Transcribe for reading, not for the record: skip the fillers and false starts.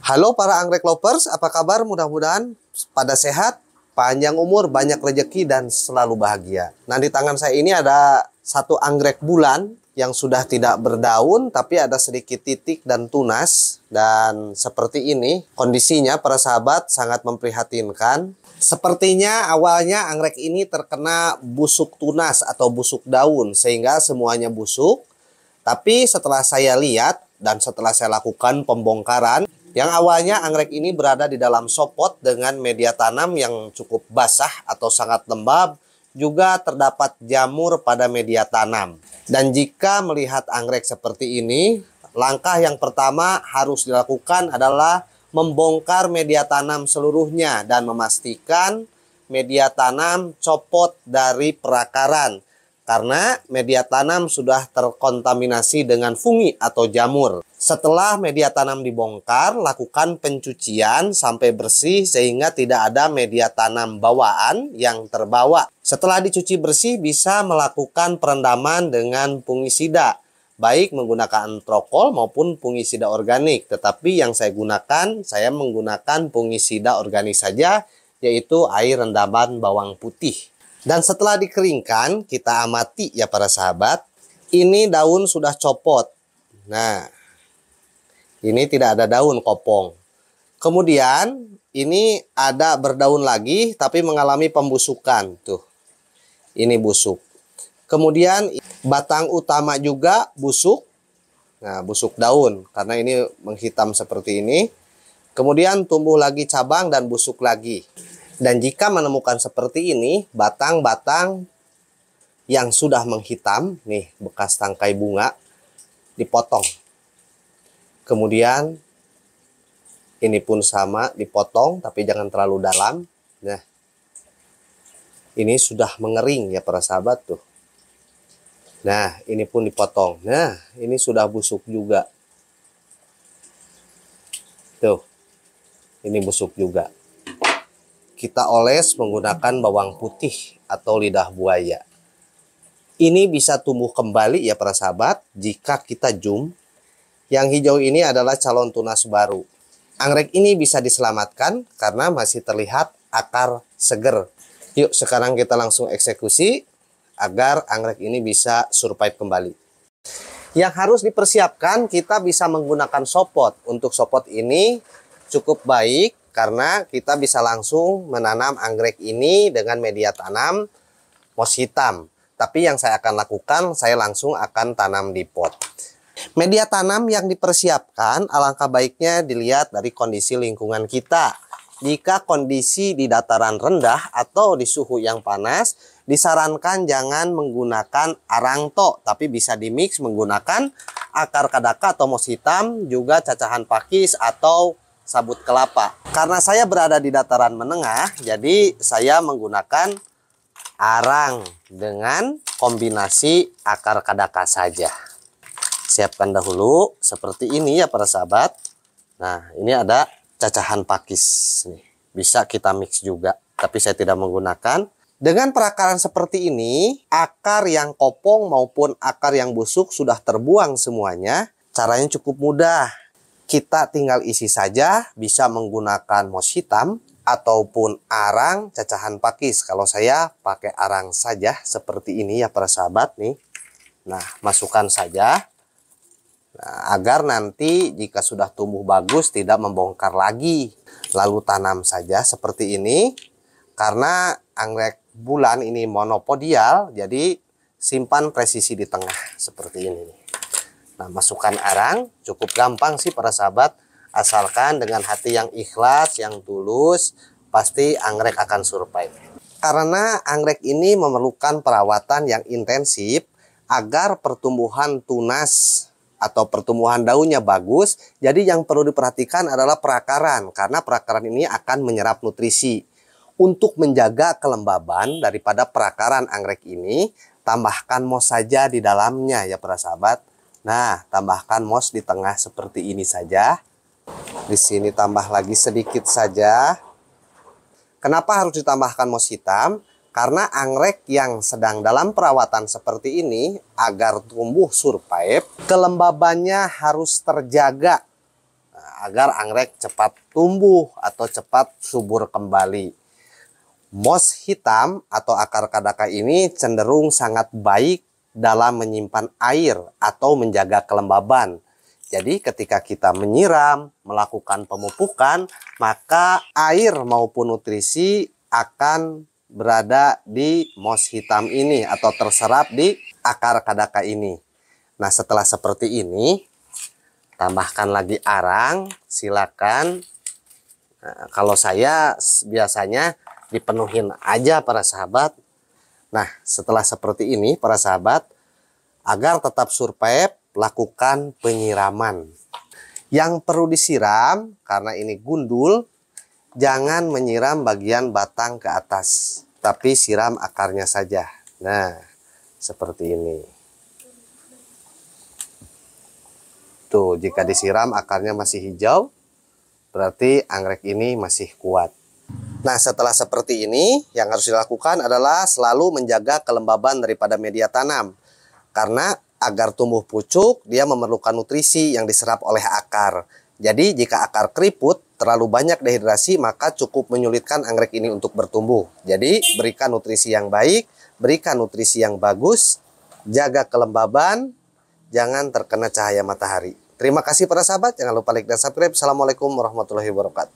Halo para anggrek lovers, apa kabar? Mudah-mudahan pada sehat, panjang umur, banyak rezeki, dan selalu bahagia. Nah, di tangan saya ini ada satu anggrek bulan yang sudah tidak berdaun, tapi ada sedikit titik dan tunas. Dan seperti ini, kondisinya para sahabat sangat memprihatinkan. Sepertinya awalnya anggrek ini terkena busuk tunas atau busuk daun, sehingga semuanya busuk. Tapi setelah saya lihat dan setelah saya lakukan pembongkaran, yang awalnya anggrek ini berada di dalam sopot dengan media tanam yang cukup basah atau sangat lembab, juga terdapat jamur pada media tanam. Dan jika melihat anggrek seperti ini, langkah yang pertama harus dilakukan adalah membongkar media tanam seluruhnya dan memastikan media tanam copot dari perakaran. Karena media tanam sudah terkontaminasi dengan fungi atau jamur. Setelah media tanam dibongkar, lakukan pencucian sampai bersih sehingga tidak ada media tanam bawaan yang terbawa. Setelah dicuci bersih, bisa melakukan perendaman dengan fungisida, baik menggunakan Antrokol maupun fungisida organik. Tetapi yang saya menggunakan fungisida organik saja, yaitu air rendaman bawang putih. Dan setelah dikeringkan, kita amati ya para sahabat, ini daun sudah copot. Nah, ini tidak ada daun kopong. Kemudian ini ada berdaun lagi tapi mengalami pembusukan. Tuh, ini busuk. Kemudian batang utama juga busuk. Nah, busuk daun karena ini menghitam seperti ini. Kemudian tumbuh lagi cabang dan busuk lagi. Dan jika menemukan seperti ini, batang-batang yang sudah menghitam, nih bekas tangkai bunga, dipotong. Kemudian ini pun sama, dipotong tapi jangan terlalu dalam. Nah, ini sudah mengering ya para sahabat tuh. Nah, ini pun dipotong. Nah, ini sudah busuk juga. Tuh, ini busuk juga. Kita oles menggunakan bawang putih atau lidah buaya. Ini bisa tumbuh kembali ya para sahabat jika kita zoom. Yang hijau ini adalah calon tunas baru. Anggrek ini bisa diselamatkan karena masih terlihat akar seger. Yuk sekarang kita langsung eksekusi agar anggrek ini bisa survive kembali. Yang harus dipersiapkan, kita bisa menggunakan sopot. Untuk sopot ini cukup baik karena kita bisa langsung menanam anggrek ini dengan media tanam moss hitam. Tapi yang saya akan lakukan, saya langsung akan tanam di pot. Media tanam yang dipersiapkan alangkah baiknya dilihat dari kondisi lingkungan kita. Jika kondisi di dataran rendah atau di suhu yang panas, disarankan jangan menggunakan arangto, tapi bisa dimix menggunakan akar kadaka atau moss hitam, juga cacahan pakis atau sabut kelapa. Karena saya berada di dataran menengah, jadi saya menggunakan arang dengan kombinasi akar kadaka saja. Siapkan dahulu seperti ini ya para sahabat. Nah, ini ada cacahan pakis nih. Bisa kita mix juga, tapi saya tidak menggunakan. Dengan perakaran seperti ini, akar yang kopong maupun akar yang busuk sudah terbuang semuanya. Caranya cukup mudah. Kita tinggal isi saja, bisa menggunakan moss hitam ataupun arang cacahan pakis. Kalau saya pakai arang saja seperti ini ya para sahabat nih. Nah, masukkan saja. Nah, agar nanti jika sudah tumbuh bagus tidak membongkar lagi. Lalu tanam saja seperti ini. Karena anggrek bulan ini monopodial, jadi simpan presisi di tengah seperti ini. Nah, masukkan arang, cukup gampang sih para sahabat. Asalkan dengan hati yang ikhlas, yang tulus, pasti anggrek akan survive. Karena anggrek ini memerlukan perawatan yang intensif agar pertumbuhan tunas atau pertumbuhan daunnya bagus. Jadi yang perlu diperhatikan adalah perakaran, karena perakaran ini akan menyerap nutrisi. Untuk menjaga kelembaban daripada perakaran anggrek ini, tambahkan moss saja di dalamnya ya para sahabat. Nah, tambahkan moss di tengah seperti ini saja. Di sini tambah lagi sedikit saja. Kenapa harus ditambahkan moss hitam? Karena anggrek yang sedang dalam perawatan seperti ini, agar tumbuh survive, kelembabannya harus terjaga. agar anggrek cepat tumbuh atau cepat subur kembali. Moss hitam atau akar kadaka ini cenderung sangat baik dalam menyimpan air atau menjaga kelembaban. Jadi ketika kita menyiram, melakukan pemupukan, maka air maupun nutrisi akan berada di moss hitam ini atau terserap di akar kadaka ini. Nah, setelah seperti ini, tambahkan lagi arang, silakan. Nah, kalau saya biasanya dipenuhin aja para sahabat. Nah, setelah seperti ini para sahabat, agar tetap survive, lakukan penyiraman. Yang perlu disiram karena ini gundul, jangan menyiram bagian batang ke atas, tapi siram akarnya saja. Nah, seperti ini. Tuh, jika disiram akarnya masih hijau, berarti anggrek ini masih kuat. Nah, setelah seperti ini, yang harus dilakukan adalah selalu menjaga kelembaban daripada media tanam. Karena agar tumbuh pucuk, dia memerlukan nutrisi yang diserap oleh akar. Jadi, jika akar keriput, terlalu banyak dehidrasi, maka cukup menyulitkan anggrek ini untuk bertumbuh. Jadi, berikan nutrisi yang baik, berikan nutrisi yang bagus, jaga kelembaban, jangan terkena cahaya matahari. Terima kasih para sahabat, jangan lupa like dan subscribe. Assalamualaikum warahmatullahi wabarakatuh.